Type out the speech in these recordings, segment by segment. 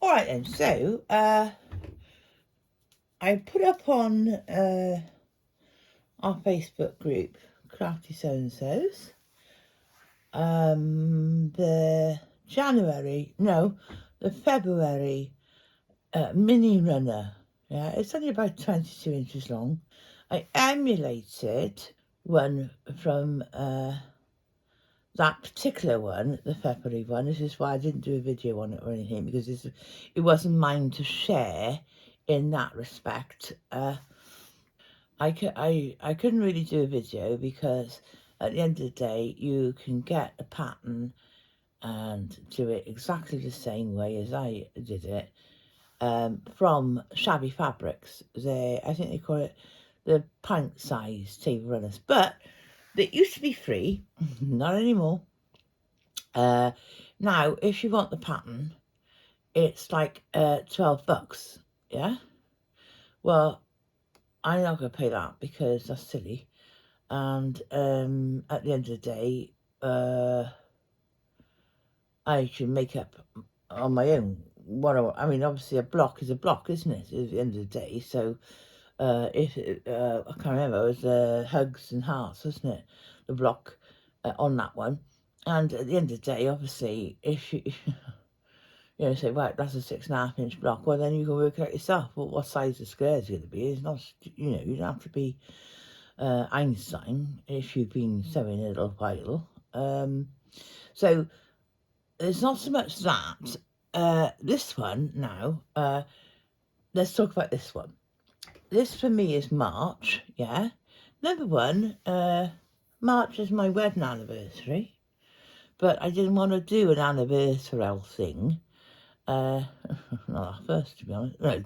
All right then, so I put up on our Facebook group, Crafty So-and-So's, the February mini runner. Yeah, it's only about 22 inches long. I emulated one from that particular one, the February one. This is why I didn't do a video on it or anything, because it wasn't mine to share in that respect. I couldn't really do a video because at the end of the day, you can get a pattern and do it exactly the same way as I did it from Shabby Fabrics. I think they call it the pint size table runners, but they used to be free, not anymore. Now, if you want the pattern, it's like $12, yeah? Well, I'm not going to pay that because that's silly. And at the end of the day, I can make up on my own. I mean, obviously a block is a block, isn't it, at the end of the day? So I can't remember, it was Hugs and Hearts, wasn't it? The block on that one. And at the end of the day, obviously, if you, say, right, that's a 6.5 inch block, well, then you can work out yourself what size the square is going to be. It's not, you don't have to be Einstein if you've been sewing a little while. So it's not so much that. This one now, let's talk about this one. This for me is March, yeah. Number one, March is my wedding anniversary, but I didn't want to do an anniversary thing. Not that first, to be honest. No.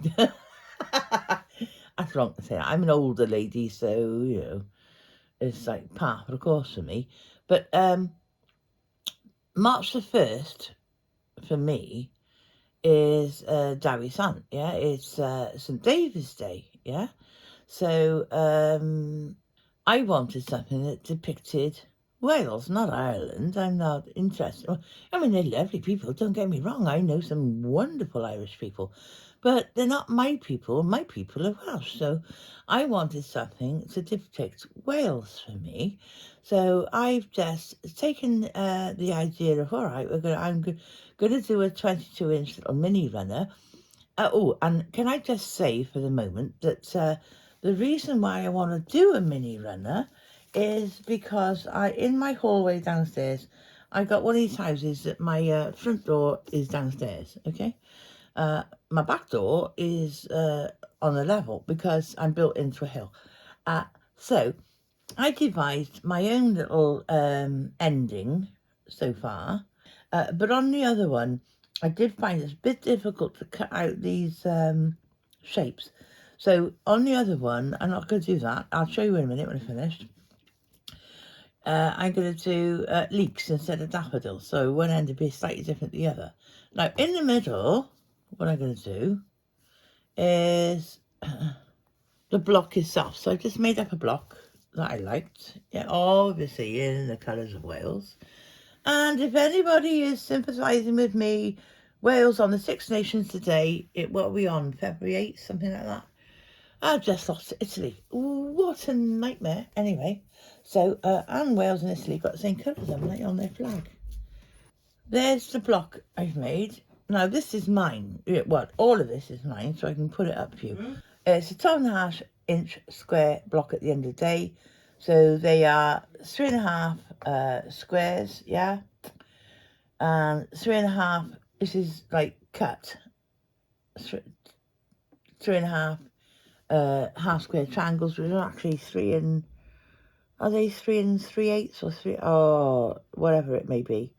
That's wrong to say. I'm an older lady, so, it's like par for the course for me. But March the 1st, for me, is Dewi Sant, yeah? It's St. David's Day, yeah? So I wanted something that depicted Wales, not Ireland. I'm not interested. I mean, they're lovely people, don't get me wrong. I know some wonderful Irish people, but they're not my people. My people are Welsh. So I wanted something to depict Wales for me. So I've just taken the idea of, all right, I'm going to do a 22-inch little mini runner. And can I just say for the moment that the reason why I want to do a mini runner is because in my hallway downstairs, I got one of these houses that my front door is downstairs, okay? My back door is on a level because I'm built into a hill. So I devised my own little ending so far, but on the other one, I did find it's a bit difficult to cut out these shapes. So on the other one, I'm not going to do that. I'll show you in a minute when I finished. I'm going to do leeks instead of daffodils. So one end will be slightly different than the other. Now, in the middle, what I'm going to do is the block itself. So I just made up a block that I liked. Yeah, obviously in the colours of Wales. And if anybody is sympathising with me, Wales on the Six Nations today, what are we on, February 8th, something like that? I just lost Italy. What a nightmare. Anyway, so, and Wales and Italy got the same colours on their flag. There's the block I've made. Now, this is mine. Well, all of this is mine, so I can put it up for you. It's a 12.5 inch square block at the end of the day. So they are 3.5 squares, yeah? And 3.5, this is like cut. 3.5 half square triangles, which are actually are they 3 3/8 or 3, or whatever it may be.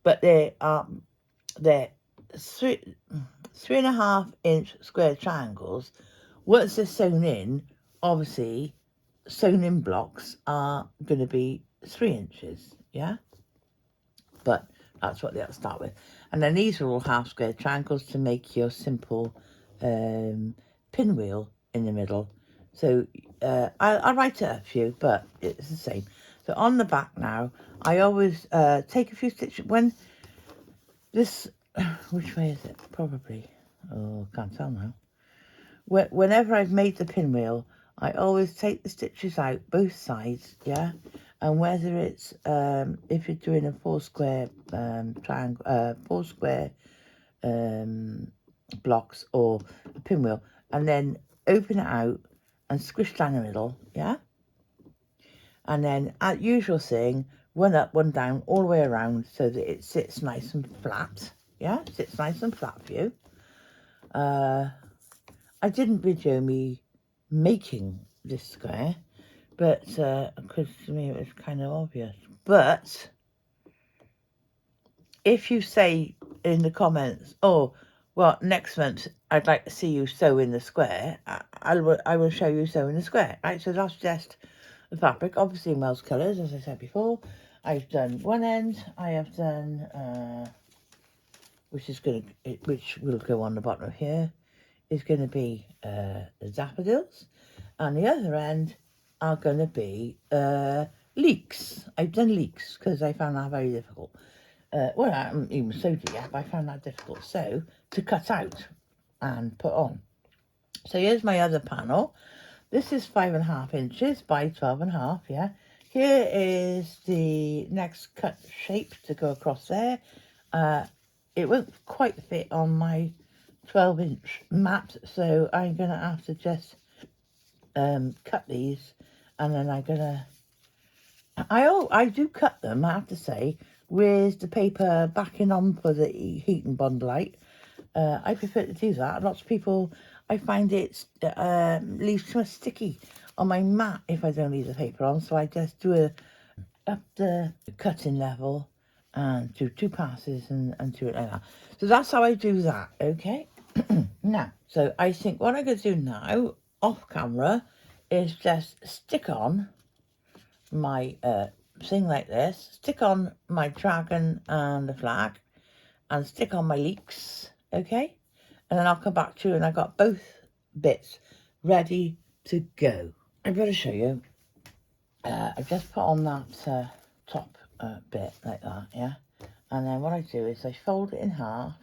But they're 3.5 inch square triangles. Once they're sewn in, obviously, sewn in blocks are going to be 3 inches, yeah? But that's what they'll start with. And then these are all half square triangles to make your simple pinwheel in the middle. So I'll write it up for you, but it's the same. So on the back now, I always take a few stitches. When this which way is it? Probably. Oh, can't tell now. Whenever I've made the pinwheel, I always take the stitches out both sides, yeah. And whether it's if you're doing a four square triangle, four square blocks or a pinwheel, and then open it out and squish down the middle, yeah. And then, as usual thing, one up, one down, all the way around so that it sits nice and flat, yeah. Sits nice and flat for you. I didn't video me making this square, but because to me it was kind of obvious. But if you say in the comments, oh, well, next month I'd like to see you sew in the square, I will show you sew in the square, right? So that's just the fabric, obviously in Wells colours, as I said before. I've done one end. I have done, which will go on the bottom of here, is going to be the daffodils, and the other end are going to be leeks. I've done leeks because I found that very difficult. Well, I haven't even sewed it yet, but I found that difficult. So, to cut out and put on. So here's my other panel. This is 5.5 inches by 12.5, yeah. Here is the next cut shape to go across there. It won't quite fit on my 12-inch mat, so I'm going to have to just cut these, and then I'm going to... I do cut them, I have to say, with the paper backing on for the heat and bond light. I prefer to do that. Lots of people, I find it leaves too much sticky on my mat if I don't leave the paper on, so I just do up the cutting level and do 2 passes and do it like that. So that's how I do that, okay? Now, so I think what I'm going to do now, off camera, is just stick on my thing like this, stick on my dragon and the flag, and stick on my leeks, okay? And then I'll come back to you, and I got both bits ready to go. I'm going to show you. I just put on that top bit like that, yeah? And then what I do is I fold it in half.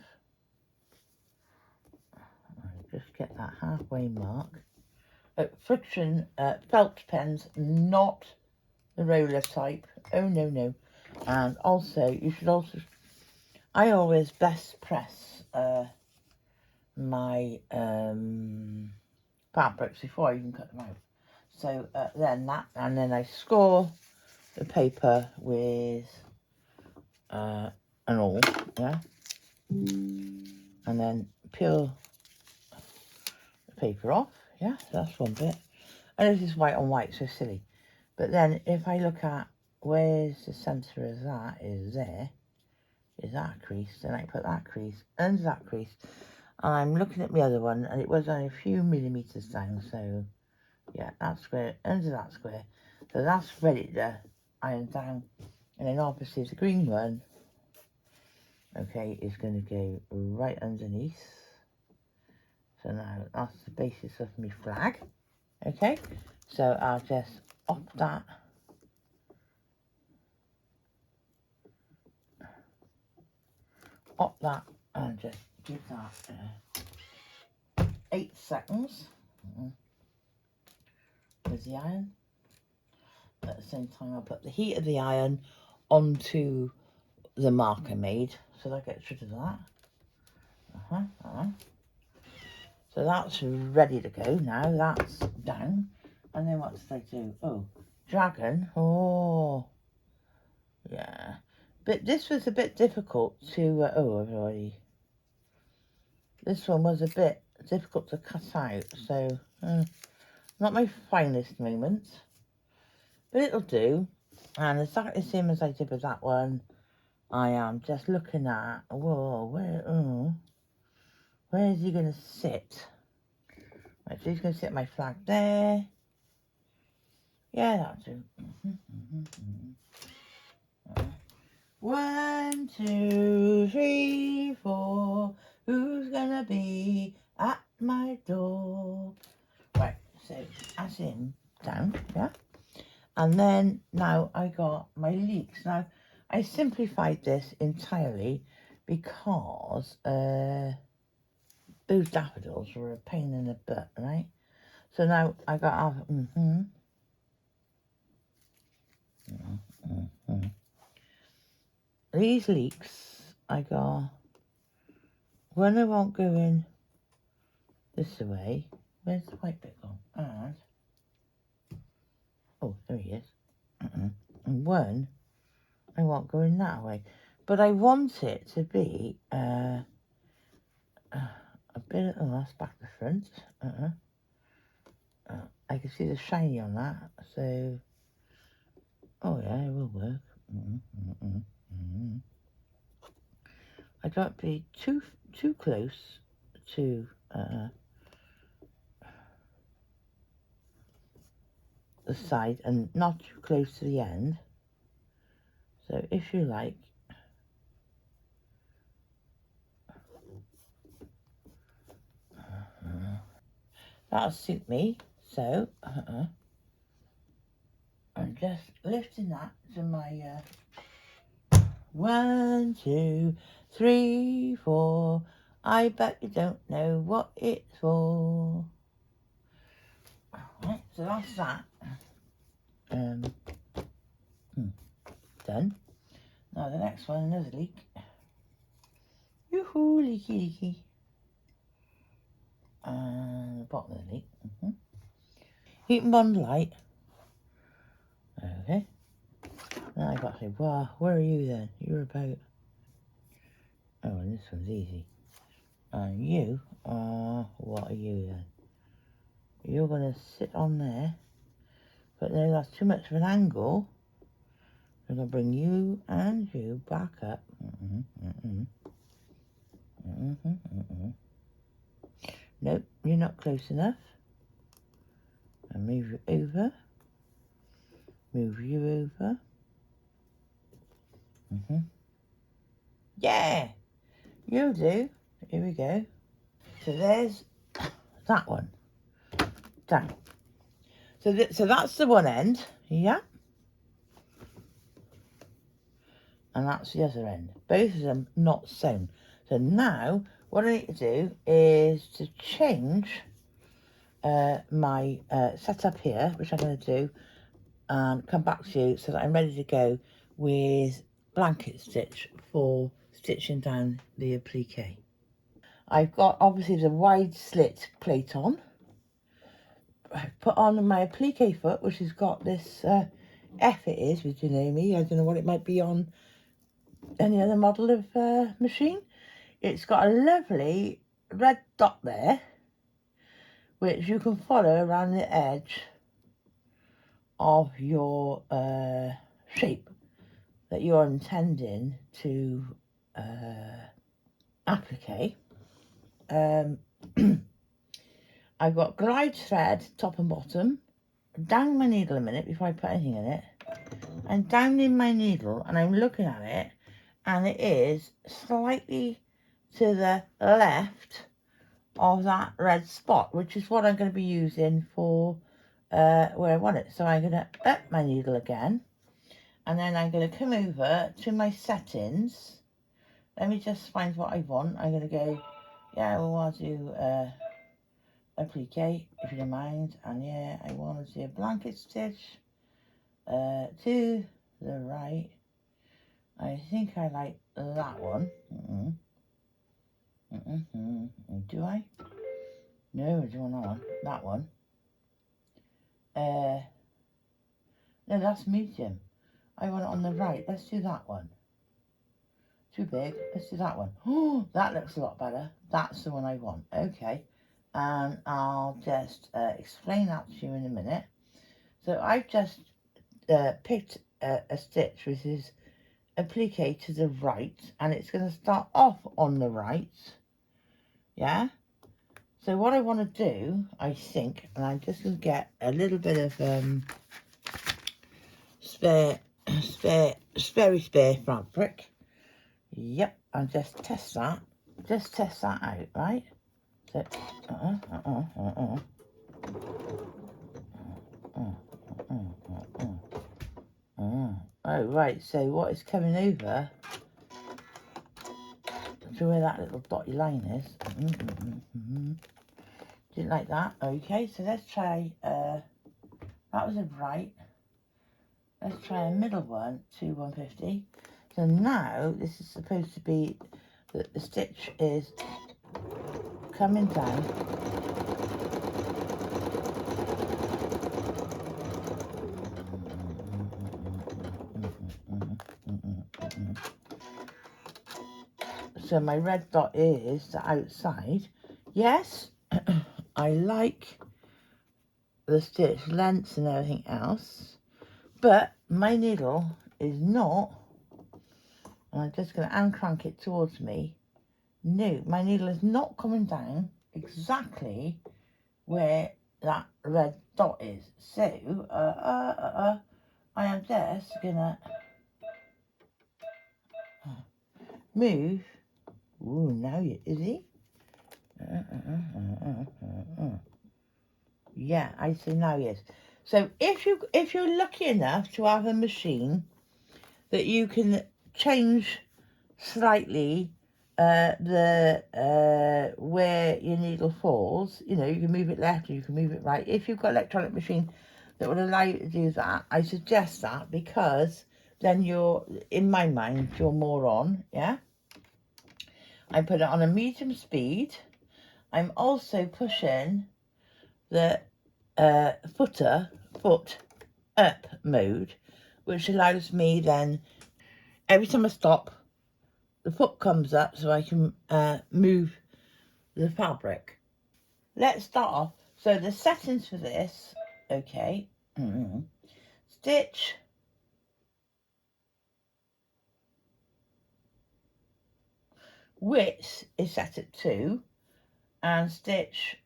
Just get that halfway mark. Friction felt pens, not the roller type. Oh, no, no. And also, you should also... I always best press my fabrics before I even cut them out. So then that, and then I score the paper with an awl, yeah? And then peel the paper off, yeah? So that's one bit. And this is white on white, so silly. But then if I look at where's the centre of that is there, is that crease, then I put that crease under that crease. And I'm looking at my other one, and it was only a few millimetres down, so yeah, that square under that square. So that's ready to iron down. And then obviously the green one, okay, is going to go right underneath. So now that's the basis of my flag, okay? So I'll just op that. Op that and just give that 8 seconds with the iron. At the same time, I'll put the heat of the iron onto the mark I made, so that gets rid of that. So that's ready to go now. That's down. And then what did I do? Oh, dragon. Oh, yeah. But this was a bit difficult to... oh, I've already... This one was a bit difficult to cut out, so not my finest moment, but it'll do. And exactly the same as I did with that one, I am just looking at, whoa, where is he going to sit? Right, so he's going to sit my flag there. Yeah, that'll do. 1, 2, 3, 4. Who's gonna be at my door? Right, so that's him down, yeah? And then now I got my leeks. Now, I simplified this entirely because those daffodils were a pain in the butt, right? So now I got to have, these leeks, I got, when I won't go in this way, where's the white bit gone? And, oh, there he is. And one, I won't go in that way. But I want it to be a bit, oh, that's back to front. I can see the shiny on that, so, oh yeah, it will work. I don't be too close to the side and not too close to the end. So if you like, that'll suit me. So I'm just lifting that to my 1, 2, 3, 4. I bet you don't know what it's for. Right, so that's that. Done. Now the next one, another leek. Yoo-hoo, leaky, leaky. And the bottom of the leek. Heat and bond light. Okay. Now I've got to say, well, where are you then? You're about... Oh, and this one's easy. And you are... What are you then? You're going to sit on there. But no, that's too much of an angle. I'm going to bring you and you back up. Nope, you're not close enough. And move you over. Move you over. Yeah, you'll do. Here we go. So there's that one. Done. So that's the one end, yeah? And that's the other end. Both of them not sewn. So now, what I need to do is to change my setup here, which I'm going to do, and come back to you so that I'm ready to go with blanket stitch for stitching down the applique. I've got obviously the wide slit plate on. I've put on my applique foot, which has got this F it is, with you know me. I don't know what it might be on any other model of machine. It's got a lovely red dot there, which you can follow around the edge of your shape that you're intending to applique. I've got glide thread top and bottom. Down my needle a minute before I put anything in it. I'm down in my needle and I'm looking at it, and it is slightly to the left of that red spot, which is what I'm going to be using for where I want it. So I'm going to up my needle again, and then I'm going to come over to my settings. Let me just find what I want. I'm going to go, yeah, I want to do applique, if you don't mind, and yeah, I want to do a blanket stitch to the right. I think I like that one. Do I? No, I don't want that one. No, that's medium. I want it on the right. Let's do that one. Too big. Let's do that one. Oh, that looks a lot better. That's the one I want. Okay. And I'll just explain that to you in a minute. So I've just picked a stitch which is applique to the right, and it's going to start off on the right. Yeah. So what I want to do, I think, and I'm just going to get a little bit of spare fabric. Yep, and just test that out, right? So, oh, right, so what is coming over to where that little dotty line is. Didn't like that. Okay, so let's try, that was a right. Let's try a middle one to 150. So now this is supposed to be that the stitch is coming down. So my red dot is the outside. Yes, I like the stitch lengths and everything else, but my needle is not, and I'm just going to uncrank it towards me. No, my needle is not coming down exactly where that red dot is. So, I am just going to move. Ooh, now you, is he? Yeah, I see now, yes. So if you're lucky enough to have a machine that you can change slightly the where your needle falls, you know, you can move it left or you can move it right. If you've got an electronic machine that will allow you to do that, I suggest that, because then you're, in my mind, you're more on, yeah? I put it on a medium speed. I'm also pushing the foot up mode, which allows me then, every time I stop, the foot comes up so I can move the fabric. Let's start off. So the settings for this, okay, stitch, width is set at 2, and stitch,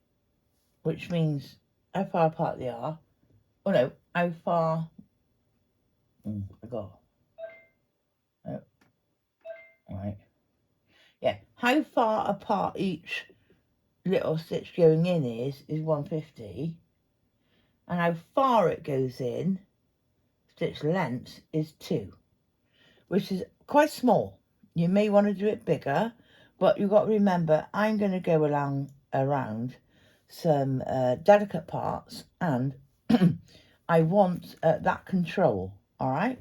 which means how far apart they are. Oh no, how far, I got, oh, right, yeah, how far apart each little stitch going in is 150, and how far it goes in, stitch length, is 2, which is quite small. You may want to do it bigger, but you've got to remember I'm going to go around some delicate parts, and I want that control. All right,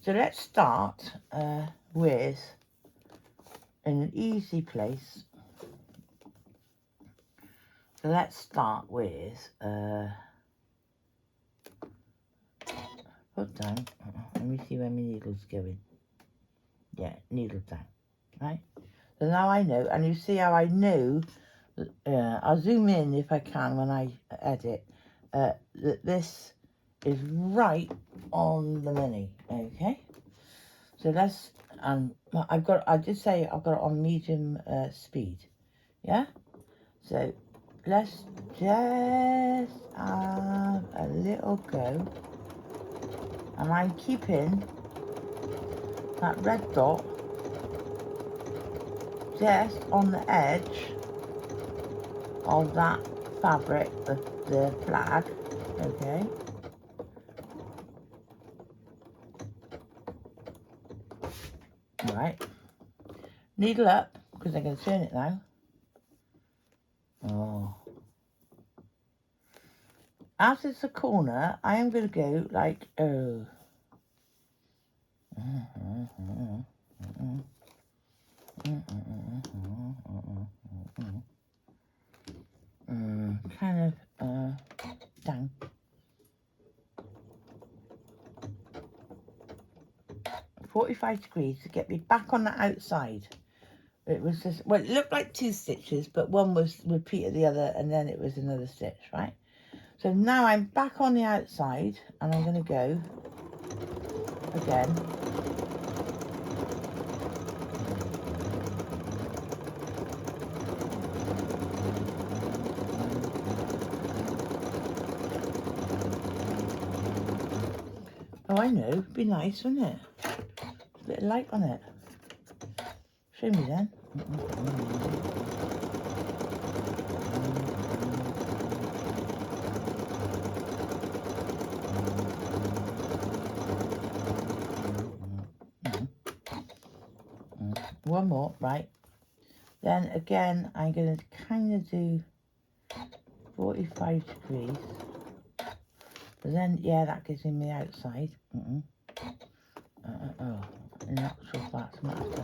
so let's start with, in an easy place, so let's start with put down, let me see where my needle's going. Yeah, needle down, right? So now I know, and you see how I know, I'll zoom in if I can when I edit, that this is right on the money, okay? So let's, I did say I've got it on medium speed, yeah? So let's just have a little go, and I'm keeping that red dot just on the edge of that fabric, the flag, okay? All right, needle up, because I'm going to turn it now. Oh, as it's a corner, I am going to go like, oh, kind of down. 45 degrees to get me back on the outside. It was just, well, it looked like 2 stitches, but one was repeated the other, and then it was another stitch, right? So now I'm back on the outside, and I'm going to go again. Oh, I know, it'd be nice, wouldn't it? A bit of light on it. Show me then. One more, right? Then again, I'm going to kind of do 45 degrees. But then, yeah, that gives me the outside. Oh, in actual fact, matter.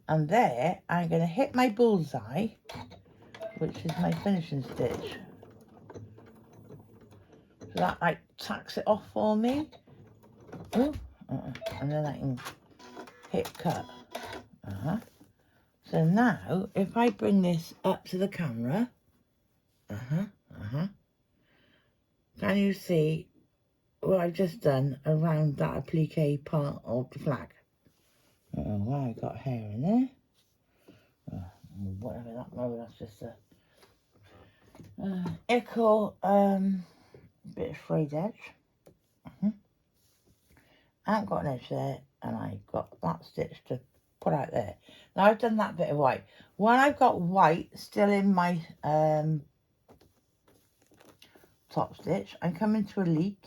And there, I'm going to hit my bullseye, which is my finishing stitch. So that like tacks it off for me. And then I can hit cut. So now, if I bring this up to the camera, can you see what I've just done around that applique part of the flag? Why I got hair in there? Whatever that was, that's just a echo bit of frayed edge. I haven't got an edge there, and I got that stitch to put out there. Now I've done that bit of white. When I've got white still in my top stitch, I'm coming to a leak.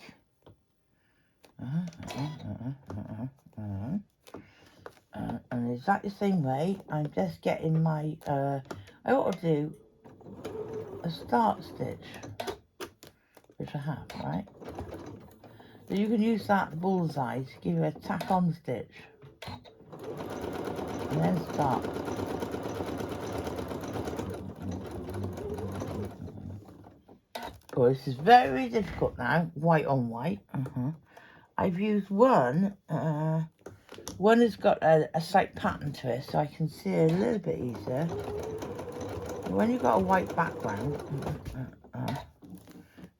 And exactly the same way, I'm just getting my, I ought to do a start stitch, which I have, right? So you can use that bullseye to give you a tack on stitch. And then start. Oh, this is very difficult now, white on white. I've used one has got a slight pattern to it, so I can see it a little bit easier. When you've got a white background,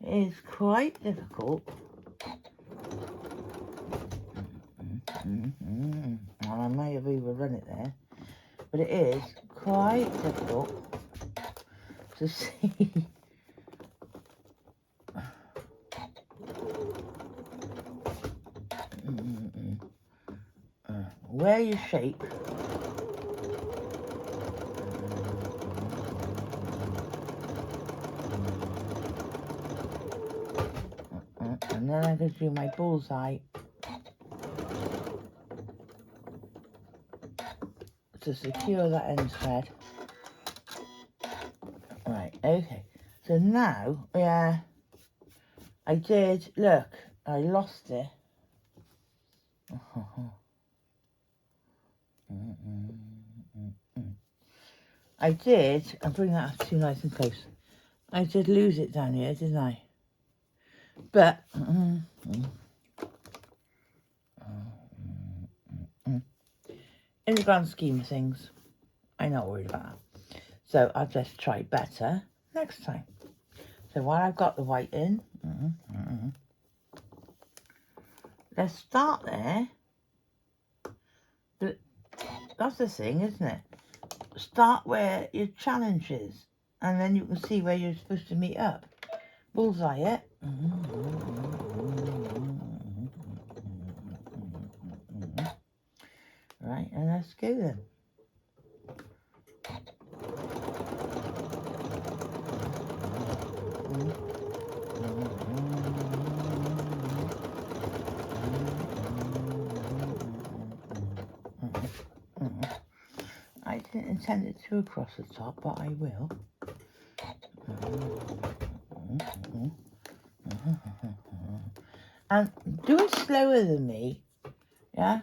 it is quite difficult. And I may have overrun it there, but it is quite difficult to see. Where you shape. And then I can do my bullseye to secure that end thread. Right, okay. So now, yeah, I did, look, I lost it. I did, I'm putting that up too nice and close. I did lose it down here, didn't I? But, in the grand scheme of things, I'm not worried about that. So I'll just try better next time. So while I've got the white in, let's start there. But that's the thing, isn't it? Start where your challenge is, and then you can see where you're supposed to meet up. Bullseye it. Right, and let's go then. I didn't intend it to across the top, but I will. And do it slower than me, yeah?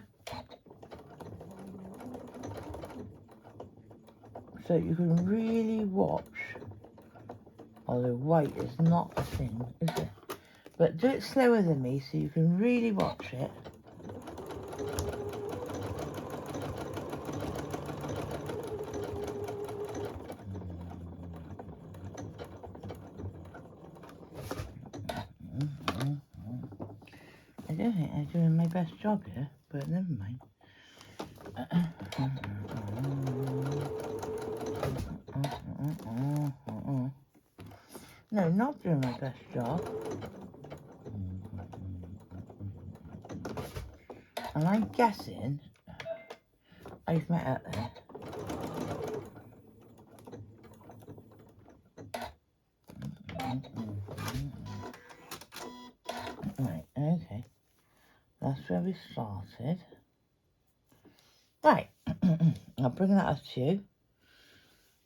So you can really watch. Although white is not a thing, is it? But do it slower than me so you can really watch it. I don't think I'm doing my best job here, but never mind. No, not doing my best job. And I'm guessing I've met up there. Right, okay. That's where we started. Right, I'll bring that up to you.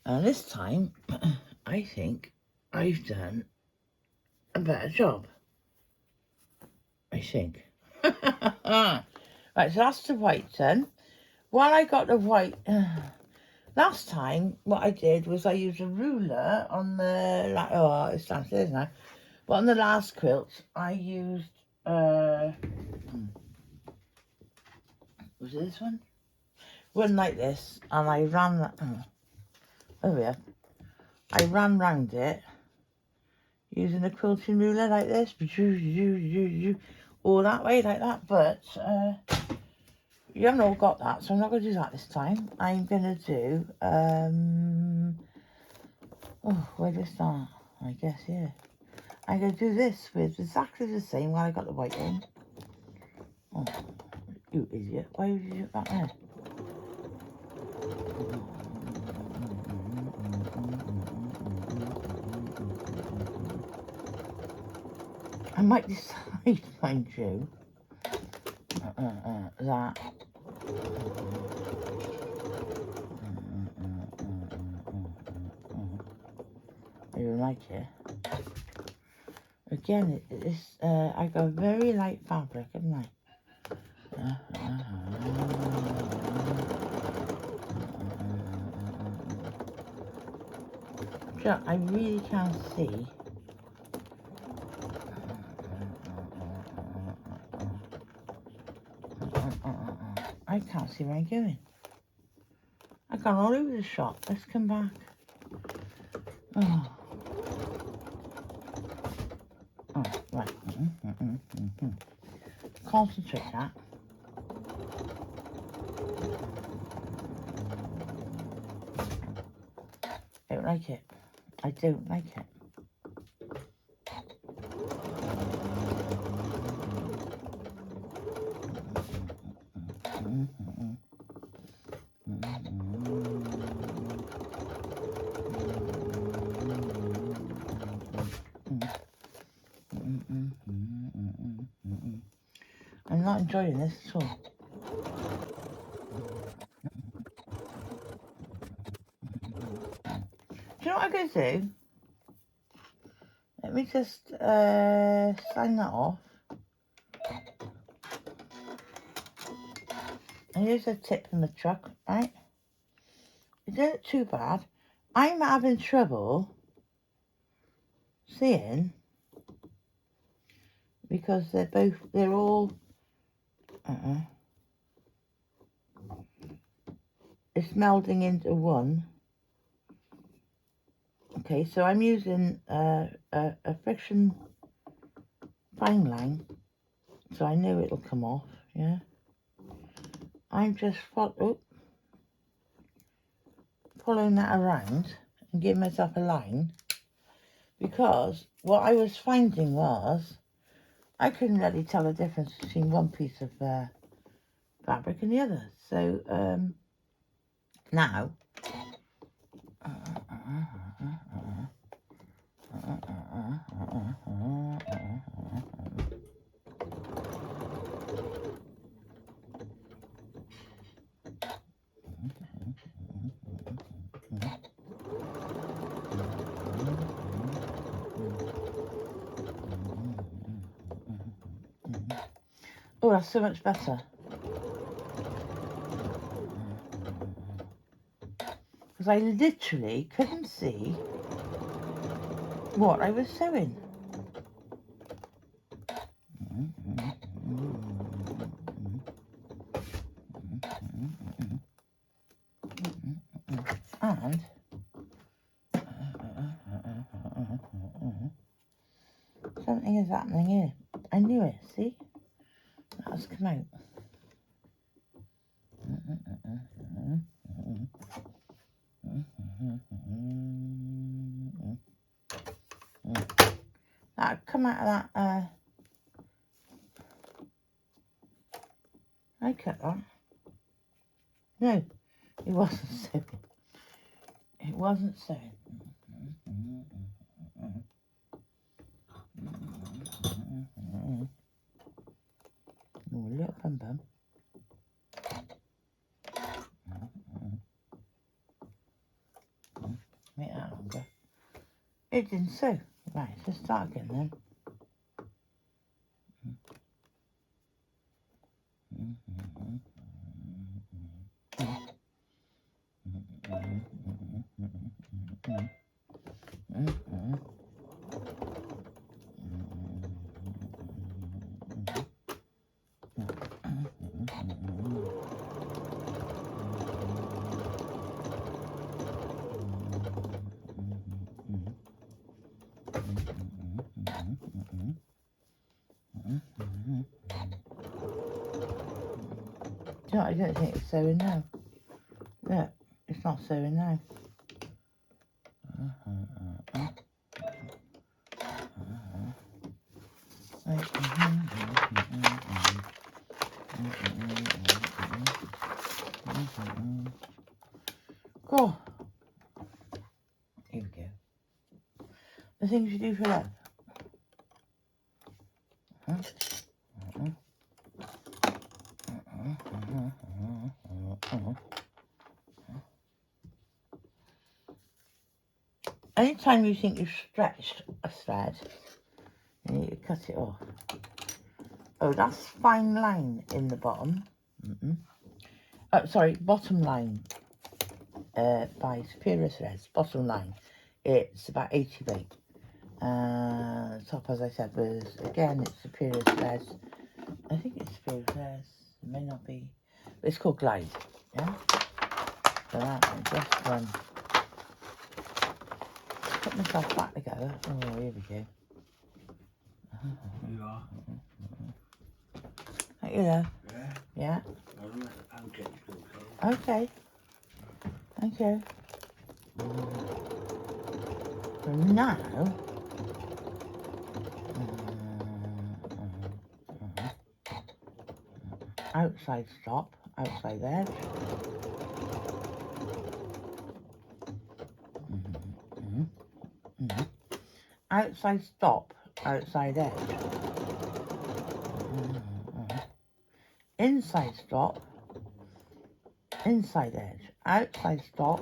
And this time, I think I've done a better job. I think. Right, so that's the white done. While I got the white, last time what I did was I used a ruler on the, oh, it's downstairs now. But on the last quilt, I used, was it this one? One like this, and I ran that, oh yeah, I ran round it using a quilting ruler like this, all that way like that, but you haven't all got that, so I'm not going to do that this time. I'm going to do, oh, where do I start? I guess, yeah. I'm going to do this with exactly the same while I got the white in. Oh, you idiot. Why would you do that there? I might decide, mind you, that I don't like it. Again, I got very light fabric, haven't I? I really can't see. I can't see where I'm going. I've gone all over the shop. Let's come back. Oh, right. Concentrate that. I don't like it. I don't like it. I'm not enjoying this at all. Do you know what I'm going to do? Let me just sign that off. And here's a tip from the truck, right? It isn't look too bad. I'm having trouble seeing because they're all, it's melding into one. Okay, so I'm using a friction fine line, so I know it'll come off, yeah. I'm just following that around and giving myself a line, because what I was finding was I couldn't really tell the difference between one piece of fabric and the other. So now oh, that's so much better. Because I literally couldn't see what I was sewing. And something is happening here. I knew it, see? That has come out. That come out of that, I cut that. No, it wasn't sewing. It wasn't sewing. bum bum. Make that longer. It didn't sew. Right, let's start again then. No, I don't think it's sewing now. Look, it's not sewing now. Go. Here we go. The things you do for love. Anytime you think you've stretched a thread, you need to cut it off. Oh, that's fine line in the bottom. Oh, sorry, bottom line by Superior Threads. Bottom line, it's about 80 weight. The top, as I said, was, again, it's Superior Threads. I think it's Superior Threads. It may not be. But it's called Glide. Yeah? So that, I just put myself back together. Oh, here we go. You are. Thank you, love. Yeah? Yeah. I'll get you to Okay. Thank you. So now, outside stop, outside edge. Outside stop, outside edge. Inside stop, inside edge. Outside stop.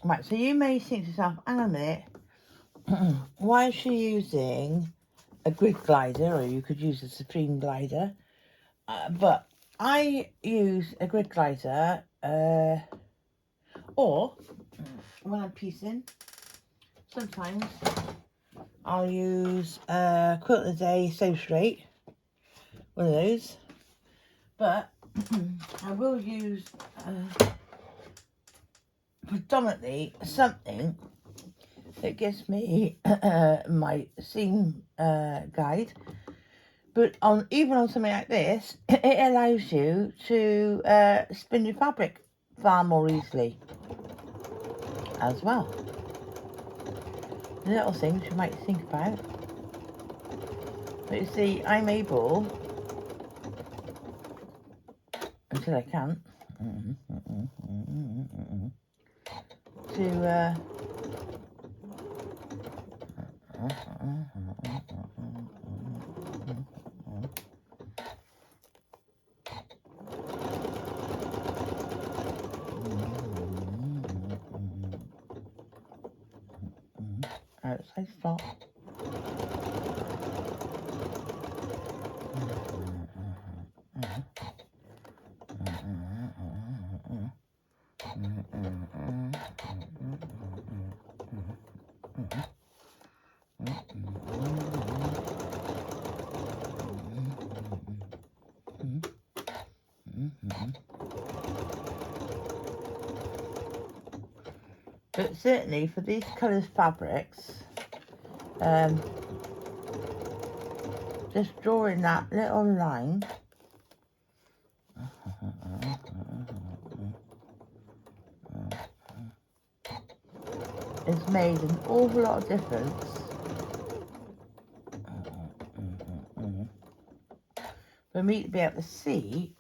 Right, so you may think to yourself, hang on a minute, why is she using a grid glider, or you could use a Supreme glider? But I use a grid glider, or when I'm piecing, sometimes I'll use a Quilt of the Day Sew Straight, one of those, but I will use predominantly something that gives me my seam guide, but even on something like this, it allows you to spin your fabric far more easily as well. Little things you might think about, but you see, I'm able, until I can't, to outside stop. But certainly for these coloured fabrics, just drawing that little line has made an awful lot of difference for me to be able to see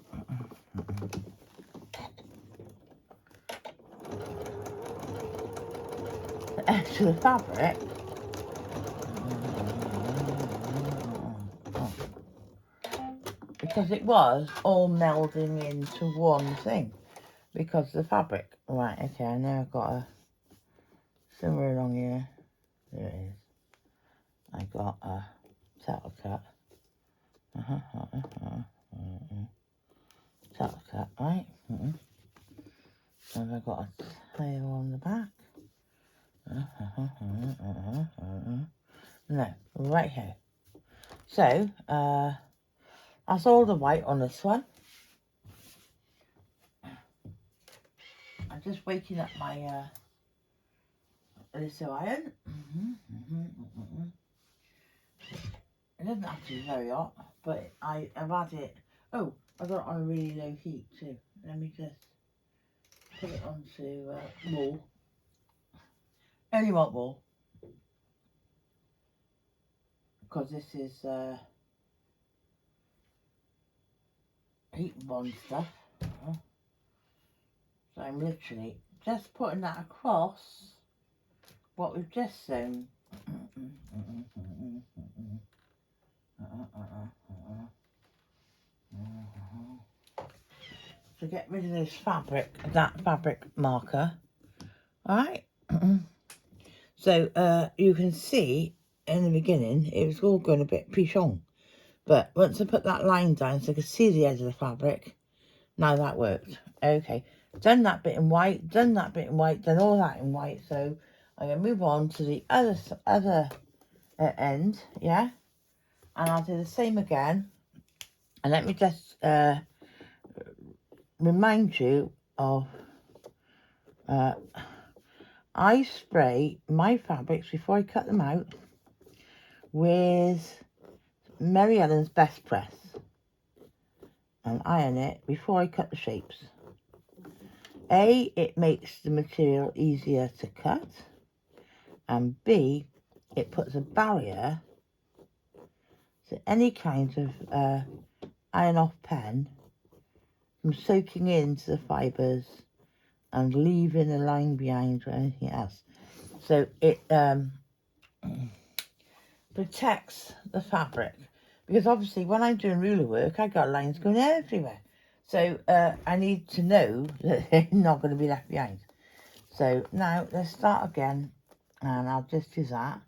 the edge of the fabric. Because it was all melding into one thing because of the fabric. Right, okay, I know I've got a somewhere along here. There it is. I got a tackle cut. Tackle cut, right? And I've got a tail on the back. No, right here. So, that's all the white on this one. I'm just waking up my litho iron. It doesn't have to be very hot, but I've had it. Oh, I got it on a really low heat too. Let me just put it onto wool. Only want wool because this is heat and bond stuff. So I'm literally just putting that across what we've just sewn. To get rid of this fabric, that fabric marker. Alright. So you can see in the beginning it was all going a bit pichon. But once I put that line down so I could see the edge of the fabric, now that worked. Okay, done that bit in white, done that bit in white, done all that in white. So I'm going to move on to the other end, yeah? And I'll do the same again. And let me just remind you of, I spray my fabrics before I cut them out with Mary Ellen's Best Press and iron it before I cut the shapes. A, it makes the material easier to cut, and B, it puts a barrier to any kind of iron off pen from soaking into the fibres and leaving a line behind or anything else. So it protects the fabric, because obviously when I'm doing ruler work I got lines going everywhere, so I need to know that they're not going to be left behind. So now let's start again, and I'll just use that.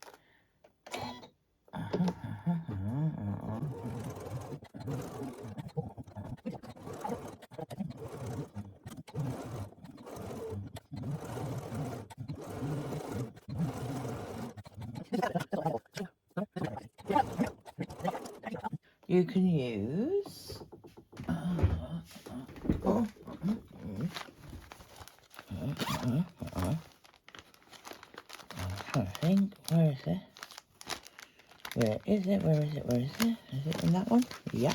You can use I think, where is it? Where is it? Where is it? Where is it? Is it in that one? Yeah.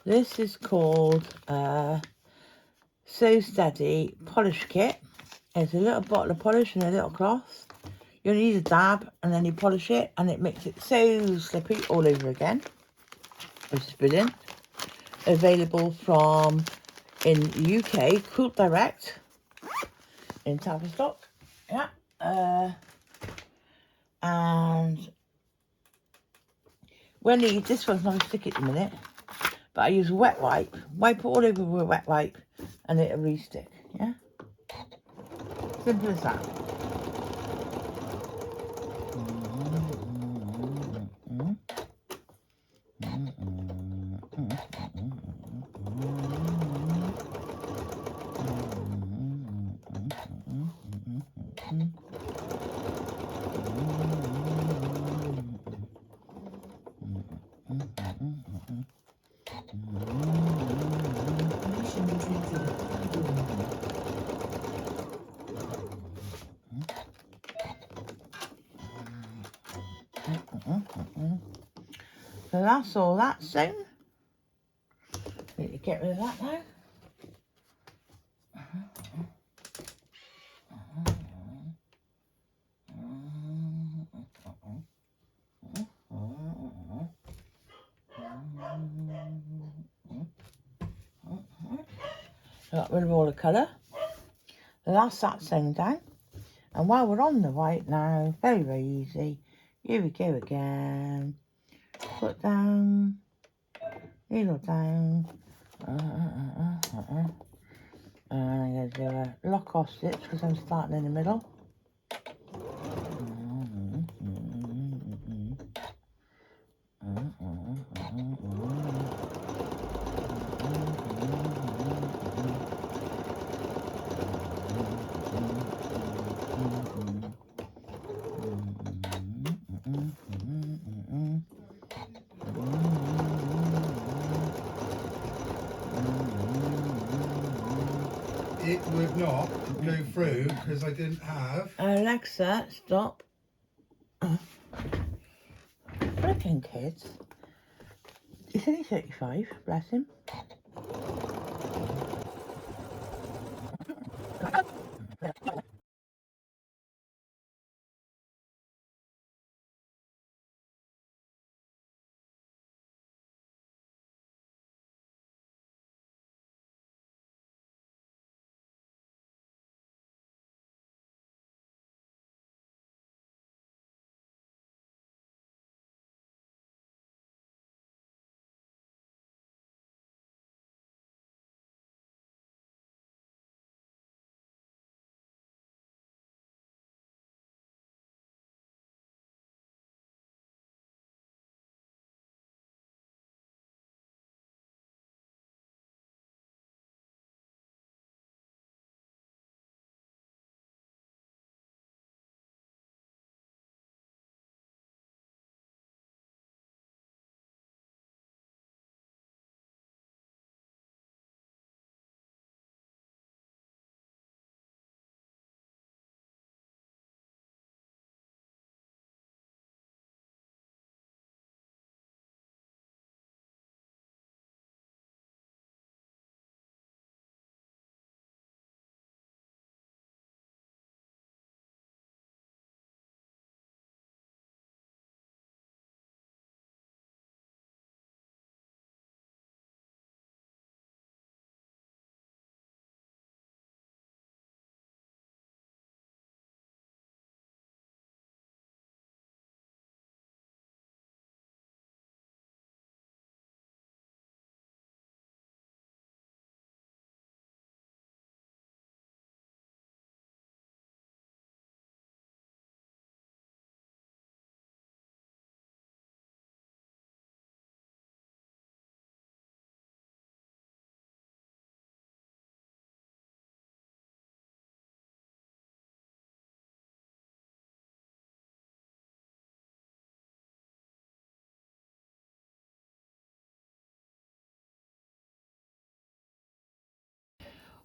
This is called So Steady Polish Kit. It's a little bottle of polish and a little cloth. You only need a dab and then you polish it and it makes it so slippery all over again, which is brilliant. Available from, in the UK, Quilt Direct in Tavistock. Yeah. And when this one's not sticky at the minute, but I use a wet wipe it all over with a wet wipe and it'll re-stick. Yeah, simple as that. So that's all that sewn. Need to get rid of that now. Got rid of all the colour. That's that sewn down. And while we're on the white now, very, very easy. Here we go again. Foot down, needle down. And I'm going to do a lock off stitch because I'm starting in the middle. It would not go through because I didn't have. Alexa, stop. Flipping kids. He's only 35, bless him.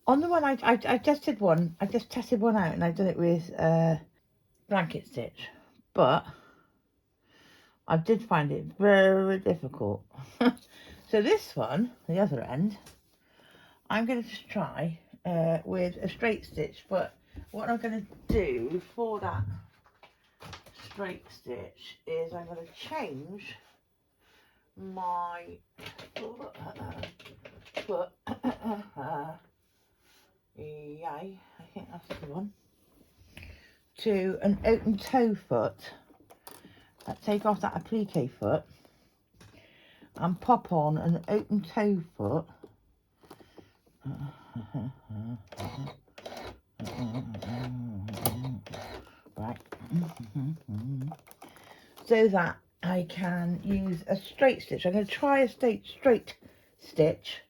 On the one I just did one, I just tested one out and I did it with blanket stitch, but I did find it very difficult. So this one, the other end, I'm going to just try with a straight stitch, but what I'm going to do for that straight stitch is I'm going to change my foot. Yay, I think that's the one. To an open toe foot. Take off that applique foot and pop on an open toe foot. Right. So that I can use a straight stitch. I'm going to try a straight stitch.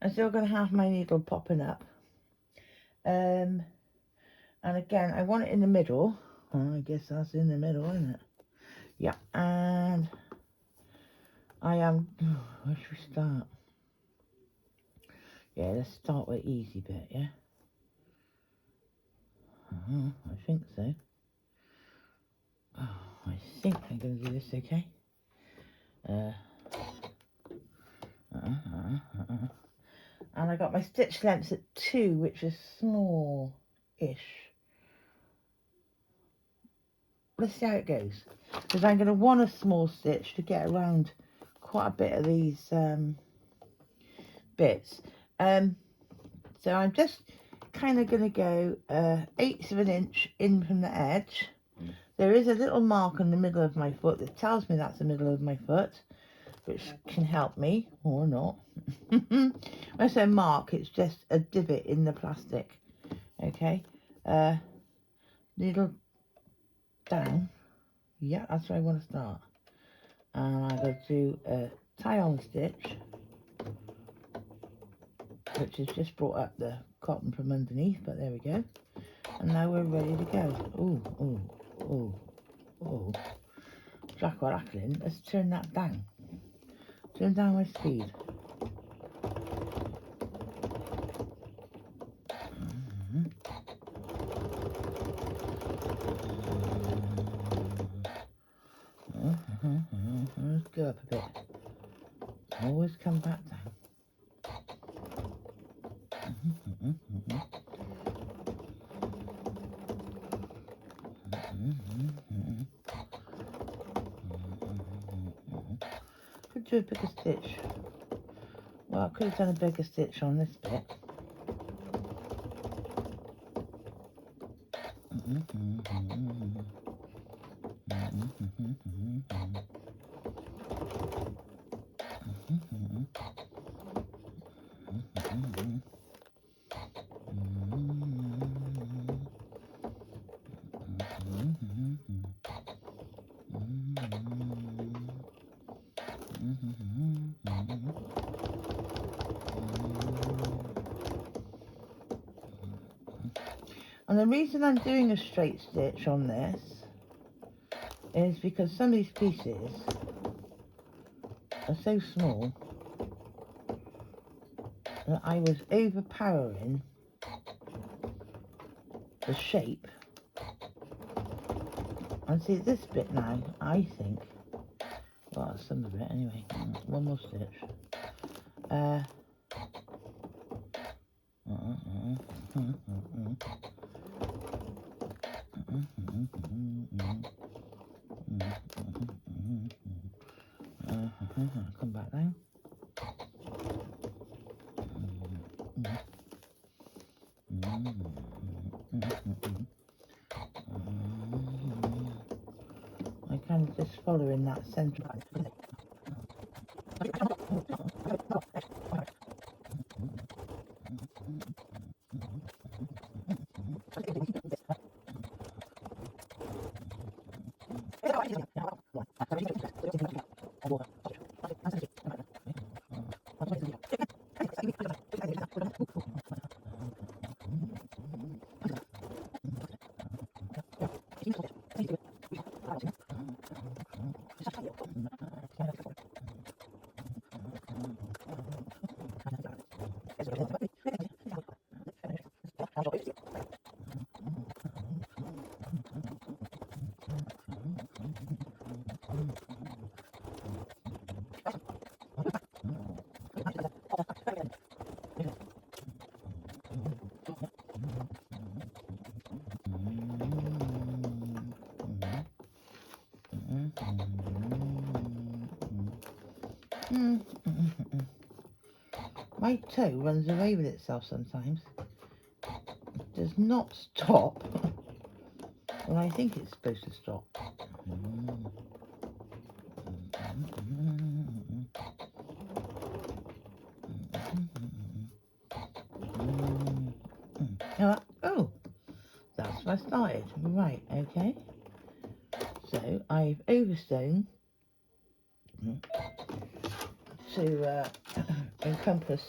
I'm still going to have my needle popping up. And again, I want it in the middle. Oh, I guess that's in the middle, isn't it? Yeah. And I am... where should we start? Yeah, let's start with the easy bit, yeah? I think so. Oh, I think I'm going to do this okay. And I got my stitch lengths at 2, which is small-ish. Let's see how it goes. Because I'm going to want a small stitch to get around quite a bit of these bits. So I'm just kind of going to go 1/8 of an inch in from the edge. There is a little mark in the middle of my foot that tells me that's the middle of my foot, which can help me or not. When I say mark, it's just a divot in the plastic. Okay, needle down. Yeah, that's where I want to start. And I'm going to do a tie-on stitch, which has just brought up the cotton from underneath, but there we go. And now we're ready to go. Oh, oh, oh, oh. Jack or rattling. Let's turn that down. Turn down my speed. Let's go up a bit. Always come back down. Could do a bigger stitch. Well, I could have done a bigger stitch on this bit. And the reason I'm doing a straight stitch on this is because some of these pieces are so small that I was overpowering the shape. And see this bit now, I think, well, some of it anyway. One more stitch. Come back down. I kind of just following that centre. My toe runs away with itself sometimes. It does not stop when I think it's supposed to stop. Oh, that's where I started. Right, okay. So I've oversewn to encompass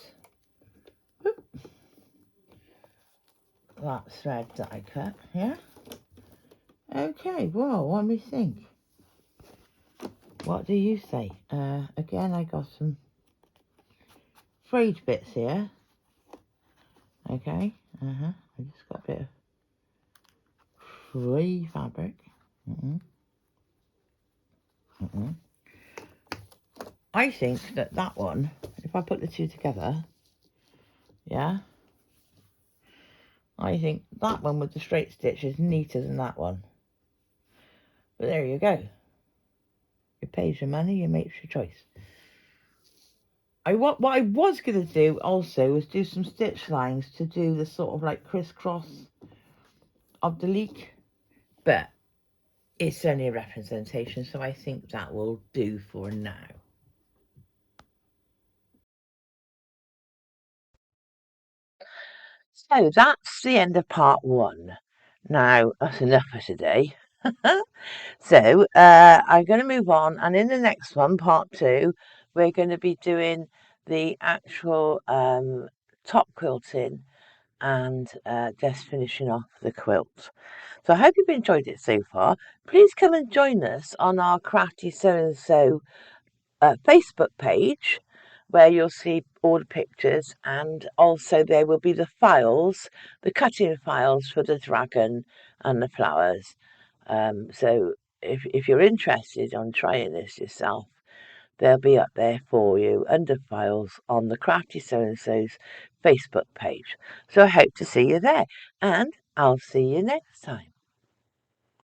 that thread that I cut, yeah? Okay, well, what do we think? What do you say? Again, I got some frayed bits here. Okay, I just got a bit of free fabric. I think that one, if I put the two together, yeah, I think that one with the straight stitch is neater than that one. But there you go. You pays your money, you makes your choice. What I was going to do also was do some stitch lines to do the sort of like crisscross of the leek, but it's only a representation, so I think that will do for now. So that's the end of part 1. Now, that's enough for today. So I'm going to move on, and in the next one, part 2, we're going to be doing the actual top quilting and just finishing off the quilt. So I hope you've enjoyed it so far. Please come and join us on our Crafty So-and-so Facebook page, where you'll see all the pictures, and also there will be the files, the cutting files for the dragon and the flowers. So if you're interested on trying this yourself, they'll be up there for you under files on the Crafty So-and-so's Facebook page. So I hope to see you there, and I'll see you next time.